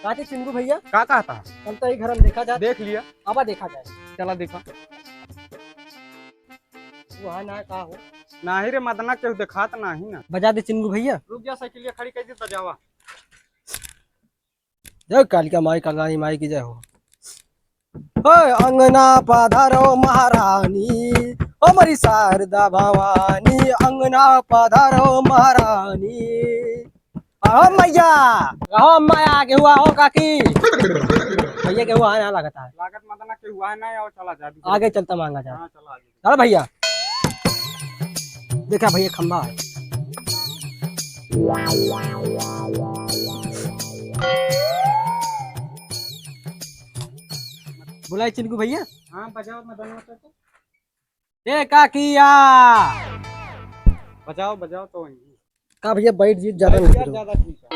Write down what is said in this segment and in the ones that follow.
काती चिंगू भैया का कहता है? चलता ही घर में देखा जाए। देख लिया, अब देखा जाए। चला देखा। वहाँ ना का हो नाही रे मदना केहू देखात नाही ना। बजा दे चिंगू भैया। रुक जा, साइकिलिया खड़ी कर दे, बजावा। जय कालिका माई कंगानी माई की जय हो। ओए अंगना पधारो महारानी, ओ मरी शारदा भवानी, अंगना पधारो महारानी। आओ मैया, आओ मैया के हुआ हो काकी। भैया के हुआ ना लगता है। लागत मदना केहू है ना, और चला जा आगे चलता मांगा जा। हाँ चला आगे। चल भैया, देखा भैया खंबा है। बुलाई चिंकू भैया। हाँ बजाओ मदना से तो। ए काकिया, बजाओ बजाओ तो वहीं। का भैया बैठ जी, ज्यादा नहीं करो। ज्यादा ठीक है।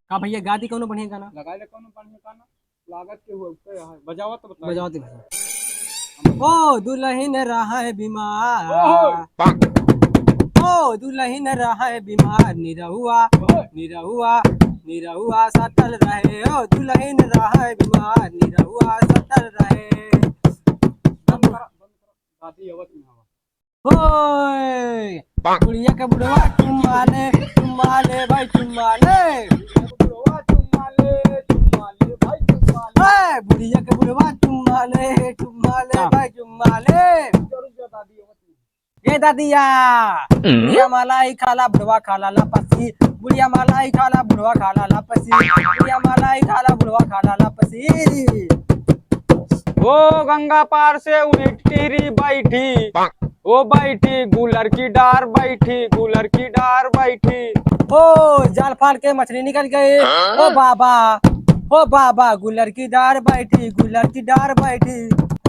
का भैया गादी कौनो बढ़िया गाना लगा ले, कौन बढ़िया गाना लागत के हुआ उससे है। बजाओ तो बता। बजाओ दे भैया। ओ दुल्हन रहा है बीमार, ओ दुल्हन रहा है बीमार, निरहुआ निरहुआ निरहुआ सटल रहे, ओ दुल्हन रहा है बीमार, निरहुआ सटल रहे। दादी अवत में हवा। ओए बुढ़िया के बुढ़वा चुम्मा ले भाई चुम्मा ले। बुढ़वा चुम्मा ले भाई चुम्मा ले। ओए बुढ़िया के बुढ़वा चुम्मा ले भाई चुम्मा ले। रुक जा दादी अवत में। ए दादिया, बुढ़िया मलाई खाला बुढ़वा खाला लापसी, बुढ़िया मलाई खाला बुढ़वा खाला लापसी, बुढ़िया मलाई खाला बुढ़वा खाला लापसी। ओ गंगा पार से उन्हें टीरी बैठी, ओ बैठी गुलर की डार बैठी, गुलर की डार बैठी। ओ जाल फाड़ के मछली निकल गए, ओ बाबा गुलर की डार बैठी, गुलर की डार बैठी।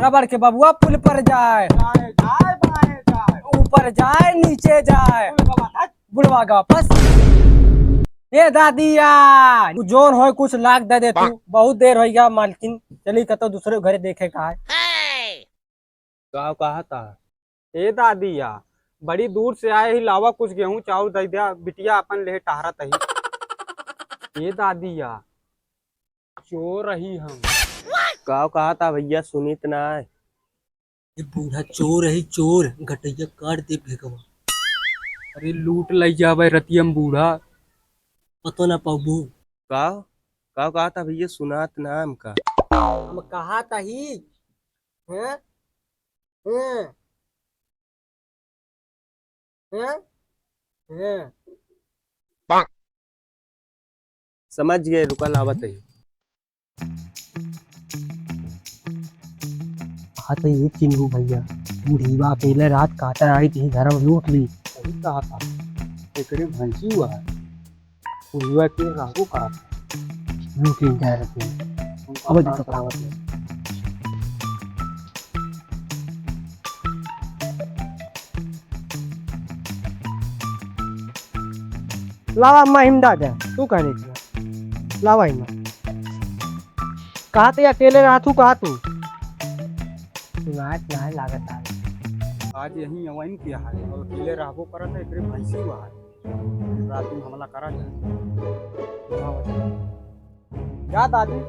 रबड़ के बबुआ पुल पर जाए, जाए जाए बाएं जाए, ऊपर जाए नीचे जाए, बुढ़वा का वापस। ए दादिया, तू जोन हो कुछ लाख दे दे, तू बहुत देर हो गया मालकिन, चली कतो दूसरे घरे देखे का है। गाँव कहा था ए दादिया, बड़ी दूर से आए ही लावा कुछ गेहूं चाउर दे दिया, बिटिया अपन ले टहरत ही। ए दादिया चोर रही हम। गाँव कहा था भैया, सुनित ना है। ये बूढ़ा चोर है, चोर घटैया काट दे भेगवा। अरे लूट लई जावे रतियम बूढ़ा। पतो ना पाबू। गाँव गाँव कहा था भैया, सुनात ना हमका। हम कहा था ही हैं हैं हैं हैं। समझ गए, रुका लावत है। हाँ तो ये चिंगू भैया, बूढ़ीवा अकेले रात काटर आई थी, घर में लूट ली। वही कहा था एकरे भैंसी हुआ है, बुढ़िया के राहु कहा था। लूट ली जा रही है। अब देखो कहावत में लावा महिमदा दे, तू कहने की लावा ही कहा तो अकेले रहा तू, कहा तू सुनात ना लागत है। आज यही अवाइन किया है और अकेले रहबो करत है, एकरे भैंसी हुआ है। रात में हमला करा जाए। क्या दादी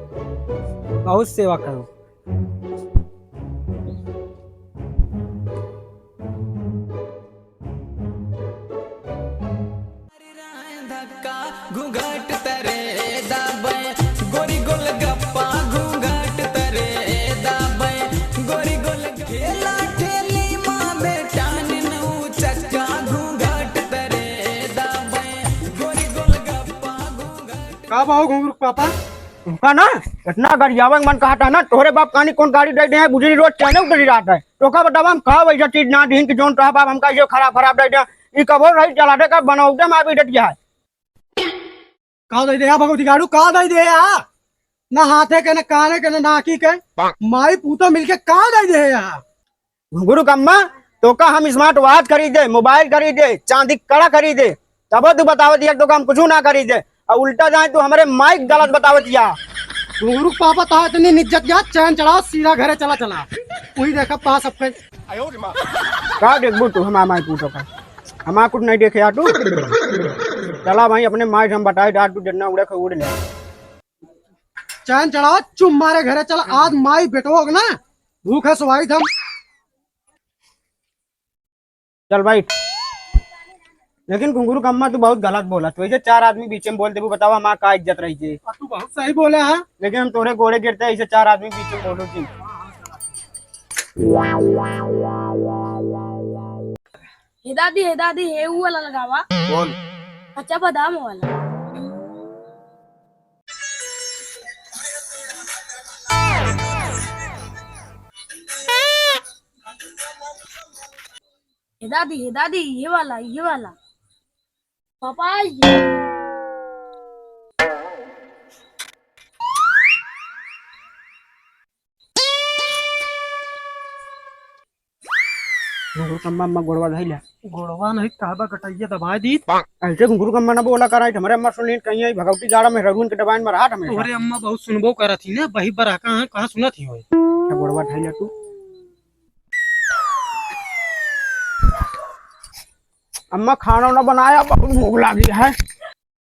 बहुत सेवा करो। घूंघट तरे दाबे गोरी गोल गप्पा, घूंघट तरे दाबे गोरी गोल ठेला ठेली माँ बेटा नू चक्का, घूंघट तरे दाबे गोरी गोल गप्पा, घूंघट। का भाव घुंगरू पापा का ना इतना गरियावा मन कहता ना, तोहरे बाप कानी कौन गाड़ी दे दे है, बुझी रोज चैनल उतरी रात है। तो का बतावा हम का वैसा चीज ना दिन की जोन तो बाप हमका ये खराब खराब दे दे, ई कबो रही चला दे का बनाऊ दे मां भी डट गया है। का दे दे भगवती गाड़ू, का दे दे ना हाथे के, ना काने के, ना नाकी के, माई पूतो मिलके का दे दे घुंगरू कम्मा तो का हम स्मार्ट वॉच खरीदे, मोबाइल खरीदे, चांदी कड़ा खरीदे, तब तू बतावत दिया तो हम कुछ ना खरीदे, और उल्टा जाए तो हमारे माइक गलत बतावत दिया। घुंगरू पापा तो इतनी इज्जत या चैन चढ़ाओ, सीधा घरे चला चला। वही देखा पा सबके का देखबू तू हमारा माइक पूछो का। हमारा कुछ नहीं देखे यार तू। चला भाई अपने माँ से हम बताए यार तू जितना उड़े को उड़ ले। चैन चढ़ाओ चुम मारे घरे चल आज माई बेटोग ना भूख है सुहाई थम। चल भाई। लेकिन घुंगरू कम्मा तू बहुत गलत बोला तो ऐसे 4 आदमी बीच में बोलते बतावा माँ का इज्जत रही थी। तू बहुत सही बोले है। लेकिन हम तोरे गोड़े गिरते ऐसे 4 आदमी बीच में बोलो थी। हे दादी हे वो वाला लगावा कौन? कच्चा बादाम वाला। हे दादी ये वाला पापा ये घुंगरू कम्मा अम्मा गोड़वा धई ले। गोड़वा नहीं कहबा कटैया दबा दी। ऐसे घुंगरू कम्मा ना बोला करा हमारे अम्मा सुन कहीं भगवती जाड़ा में रघुन के दबान में रहा हमें। तोहरे अम्मा बहुत सुनबो करा थी ना बही पर कहाँ सुना थी होय। गोड़वा धई ले तू। अम्मा खाना ना बनाया बहुत भूख लगी है।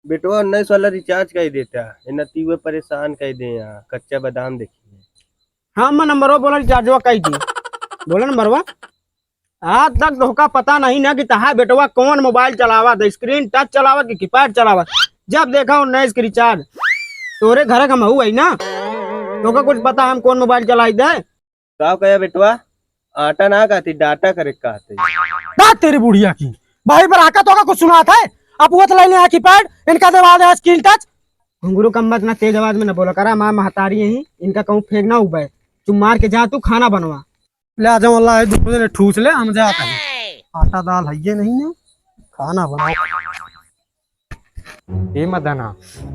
बेटवा 19 वाला रिचार्ज कर देता है न तीवे परेशान कर दे यहाँ कच्चा बादाम देखिए। हाँ अम्मा नंबरवा बोला रिचार्जवा कही थी। बोला नंबरवा आज तक धोखा पता नहीं ना कि तहा बेटवा कौन मोबाइल चलावा था स्क्रीन टच चलावा कि कीपैड चलावा। जब देखा 19 के रिचार्ज तोरे घर का महू है ना तो कुछ पता हम कौन मोबाइल चलाई दे। का कया बेटवा आटा ना खाती डाटा करे कहते। बात तेरी बुढ़िया की भाई पर आका तो का कुछ सुना था। अब वो चलाई ले कीपैड इनका दबा दे स्क्रीन टच। घुंगरू कम्बत ना तेज आवाज में न बोला करा माँ महतारी यही इनका कहूँ फेंकना हुआ है। तू मार के जा तू खाना बनवा ले आ जाओ अल्लाह दूसरे ने ठूस ले हम जाता है। आटा दाल है ये नहीं ना खाना बनाओ। ए मदना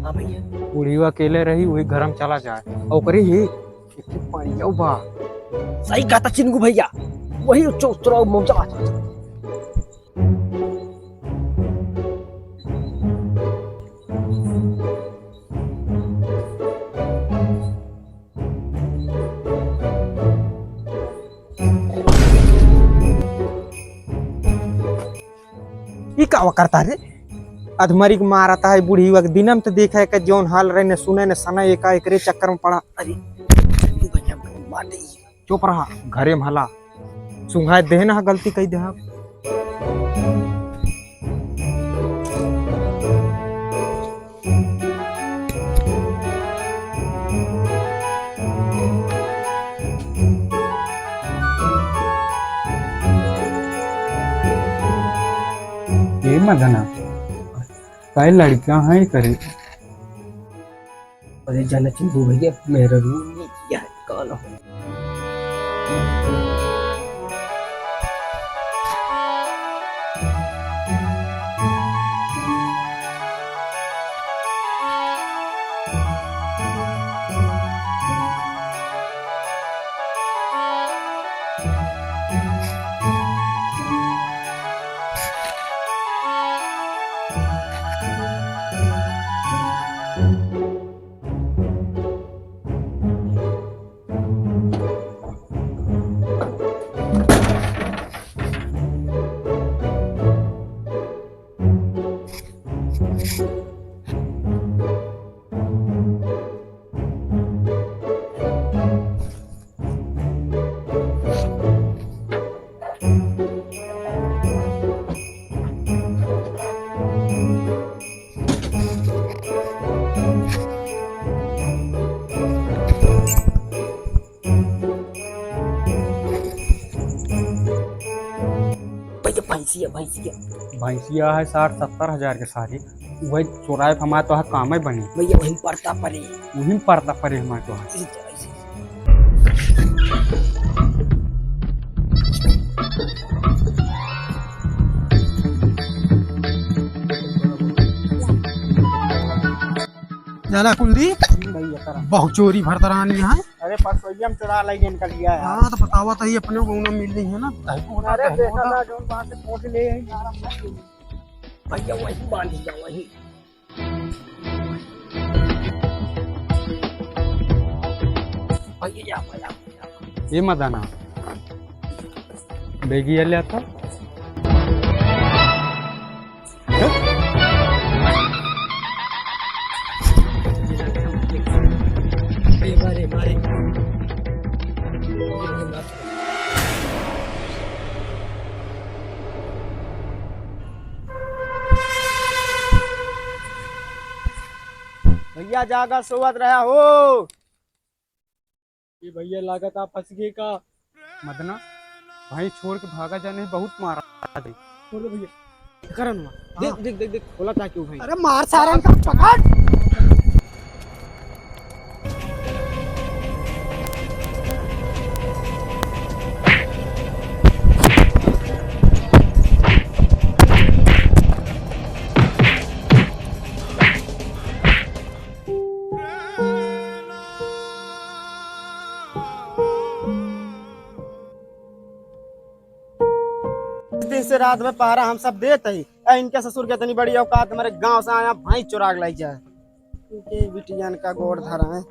हाँ भैया बूढ़ी अकेले रही वही गरम चला जाए और ही पानी बा। सही कहता चिंगू भैया वही चौतरा मौजा। का करता रे अधमरी के मारता है बूढ़ी वक्त दिनम तो देखा है कि जौन हाल रहे ने सुने ने सना एका एकरे चक्कर में पड़ा। अरे भैया मार दे। चुप रहा घरे में हला सुंघाए दे ना गलती कही दे। ये मदना काय लड़कियां हैं करे। अरे जाना चिंगू भैया मेरा रूम नहीं किया है काला। भैंसिया है 60-70 हजार के सारी वही चोराए हमारे तो काम बनी भैया वहीं पड़ता पड़े वही पड़ता पड़े हमारे तो। जाना कुलदी बहुत चोरी भरतरानी है। अरे परसों हम चुरा लेंगे इनका लिया है। हाँ तो बतावा तो ये अपने को ना मिल रही है ना। अरे देखा ना जो बात से पहुंच ले भैया वही बांध दिया वही। भैया ये मदाना बेगी आता मारे मारे मारे भैया जागा सोवत रहा हो। ये भैया लागत आप फंस गए का। मदना भाई छोड़ के भागा जाने बहुत मारा दे। बोलो भैया करन हुआ। देख देख देख देख खोला था क्यों भाई। अरे मार सारन का पकड़। दिन से रात में पहरा हम सब देते ही। इनके ससुर के इतनी बड़ी औकात हमारे गांव से आया भाई चुराग लाई जाए। इनके बिटियान का गोड़ धरा है।